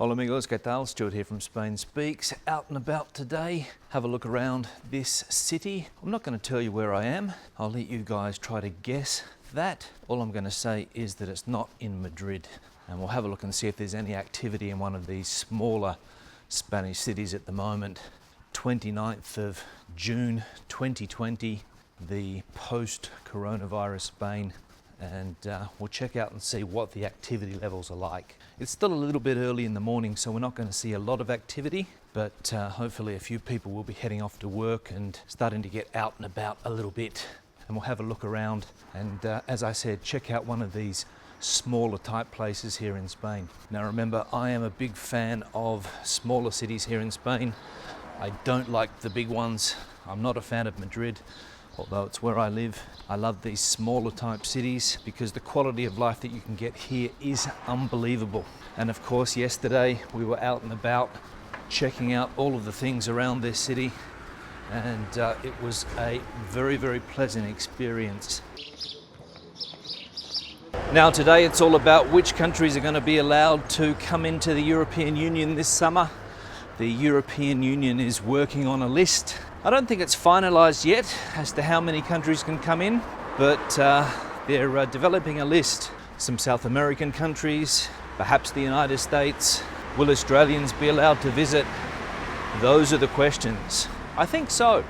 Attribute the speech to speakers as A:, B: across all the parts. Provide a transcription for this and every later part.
A: Hola amigos, ¿qué tal? Stuart here from Spain Speaks, out and about today. Have a look around this city. I'm not going to tell you where I am. I'll let you guys try to guess that. All I'm going to say is that it's not in Madrid. And we'll have a look and see if there's any activity in one of these smaller Spanish cities at the moment. 29th of June 2020, the post-coronavirus Spain. And we'll check out and see what the activity levels are like. It's still a little bit early in the morning, so we're not going to see a lot of activity, but hopefully a few people will be heading off to work and starting to get out and about a little bit. And we'll have a look around and, as I said, check out one of these smaller type places here in Spain. Now remember, I am a big fan of smaller cities here in Spain. I don't like the big ones. I'm not a fan of Madrid, although it's where I live. I love these smaller type cities because the quality of life that you can get here is unbelievable. And of course, yesterday we were out and about checking out all of the things around this city, and it was a very, very pleasant experience. Now today it's all about which countries are going to be allowed to come into the European Union this summer. The European Union is working on a list. I don't think it's finalised yet as to how many countries can come in, but they're developing a list. Some South American countries, perhaps the United States. Will Australians be allowed to visit? Those are the questions. I think so.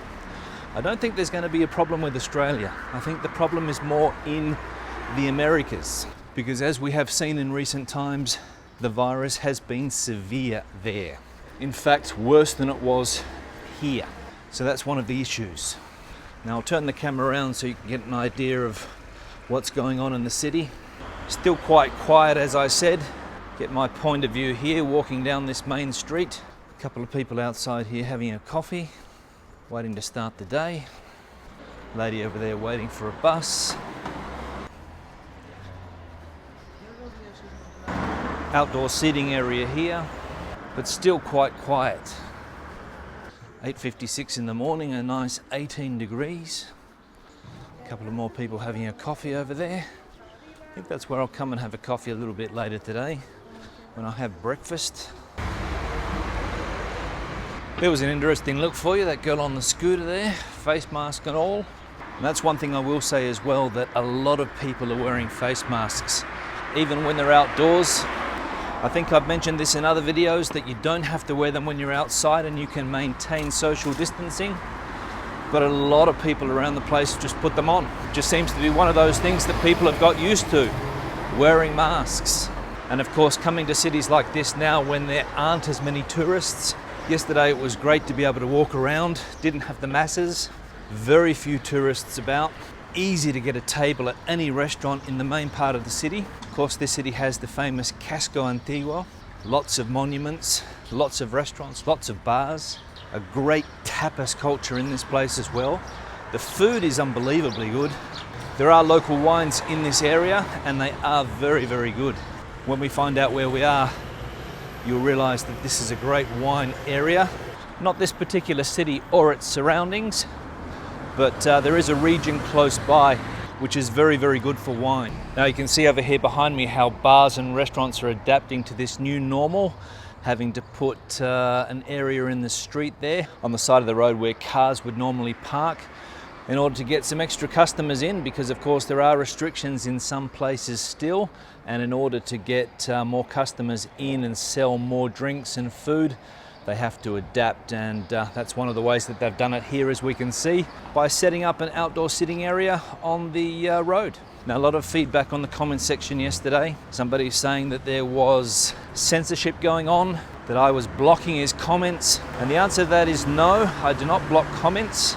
A: I don't think there's going to be a problem with Australia. I think the problem is more in the Americas, because as we have seen in recent times, the virus has been severe there. In fact, worse than it was here. So that's one of the issues. Now I'll turn the camera around so you can get an idea of what's going on in the city. Still quite quiet, as I said. Get my point of view here, walking down this main street. A couple of people outside here having a coffee, waiting to start the day. Lady over there waiting for a bus. Outdoor seating area here, but still quite quiet. 8:56 in the morning, a nice 18 degrees. A couple of more people having a coffee over there. I think that's where I'll come and have a coffee a little bit later today when I have breakfast. There was an interesting look for you, that girl on the scooter there, face mask and all. And that's one thing I will say as well, that a lot of people are wearing face masks, even when they're outdoors. I think I've mentioned this in other videos that you don't have to wear them when you're outside and you can maintain social distancing. But a lot of people around the place just put them on. It just seems to be one of those things that people have got used to, wearing masks. And of course, coming to cities like this now when there aren't as many tourists. Yesterday it was great to be able to walk around, didn't have the masses, very few tourists about. Easy to get a table at any restaurant in the main part of the city. Of course, this city has the famous Casco Antiguo, lots of monuments, lots of restaurants, lots of bars, a great tapas culture in this place as well. The food is unbelievably good. There are local wines in this area and they are very, very good. When we find out where we are, you'll realise that this is a great wine area. Not this particular city or its surroundings, but there is a region close by which is very, very good for wine. Now you can see over here behind me how bars and restaurants are adapting to this new normal, having to put an area in the street there on the side of the road where cars would normally park in order to get some extra customers in, because of course there are restrictions in some places still, and in order to get more customers in and sell more drinks and food, they have to adapt, and that's one of the ways that they've done it here, as we can see, by setting up an outdoor sitting area on the road. Now, a lot of feedback on the comment section yesterday. Somebody saying that there was censorship going on, that I was blocking his comments, and the answer to that is no, I do not block comments.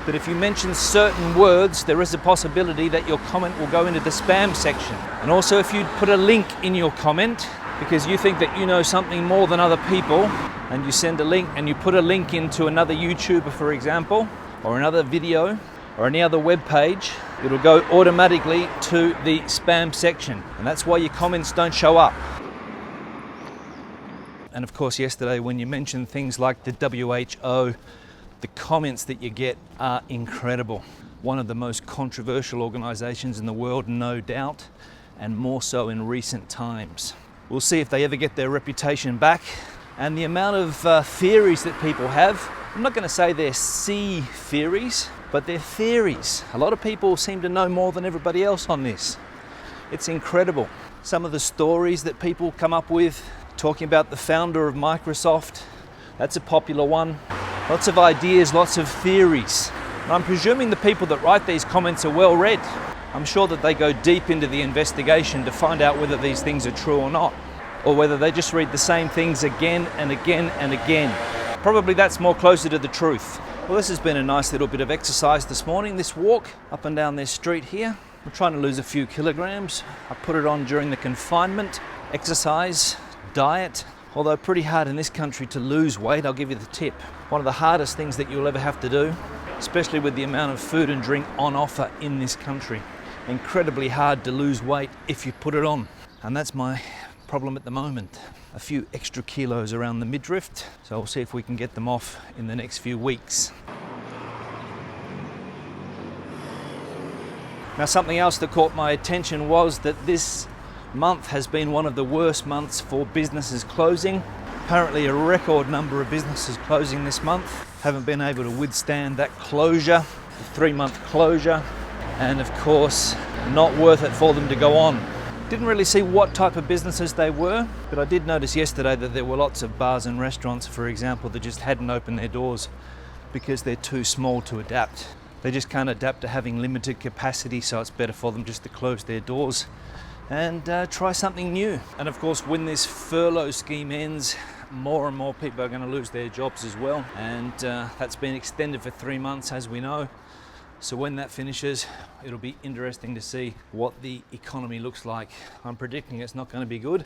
A: But if you mention certain words, there is a possibility that your comment will go into the spam section. And also, if you put a link in your comment, because you think that you know something more than other people, and you send a link and you put a link into another YouTuber, for example, or another video, or any other web page, it'll go automatically to the spam section. And that's why your comments don't show up. And of course, yesterday when you mentioned things like the WHO, the comments that you get are incredible. One of the most controversial organizations in the world, no doubt, and more so in recent times. We'll see if they ever get their reputation back. And the amount of theories that people have, I'm not going to say they're sea theories, but they're theories. A lot of people seem to know more than everybody else on this. It's incredible. Some of the stories that people come up with, talking about the founder of Microsoft, that's a popular one. Lots of ideas, lots of theories. And I'm presuming the people that write these comments are well read. I'm sure that they go deep into the investigation to find out whether these things are true or not, or whether they just read the same things again and again and again. Probably that's more closer to the truth. Well, this has been a nice little bit of exercise this morning, this walk up and down this street here. I'm trying to lose a few kilograms. I put it on during the confinement. Exercise, diet, although pretty hard in this country to lose weight, I'll give you the tip. One of the hardest things that you'll ever have to do, especially with the amount of food and drink on offer in this country. Incredibly hard to lose weight if you put it on. And that's my problem at the moment. A few extra kilos around the midriff, so we'll see if we can get them off in the next few weeks. Now, something else that caught my attention was that this month has been one of the worst months for businesses closing. Apparently a record number of businesses closing this month. Haven't been able to withstand that closure, the 3-month closure, and of course not worth it for them to go on. Didn't really see what type of businesses they were, but I did notice yesterday that there were lots of bars and restaurants, for example, that just hadn't opened their doors because they're too small to adapt. They just can't adapt to having limited capacity, so it's better for them just to close their doors and try something new. And of course, when this furlough scheme ends, more and more people are going to lose their jobs as well. And that's been extended for 3 months, as we know. So when that finishes, it'll be interesting to see what the economy looks like. I'm predicting it's not going to be good,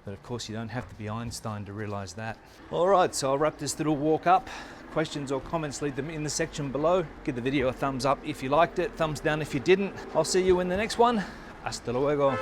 A: but of course you don't have to be Einstein to realize that. All right, so I'll wrap this little walk up. Questions or comments, leave them in the section below. Give the video a thumbs up if you liked it, thumbs down if you didn't. I'll see you in the next one. Hasta luego.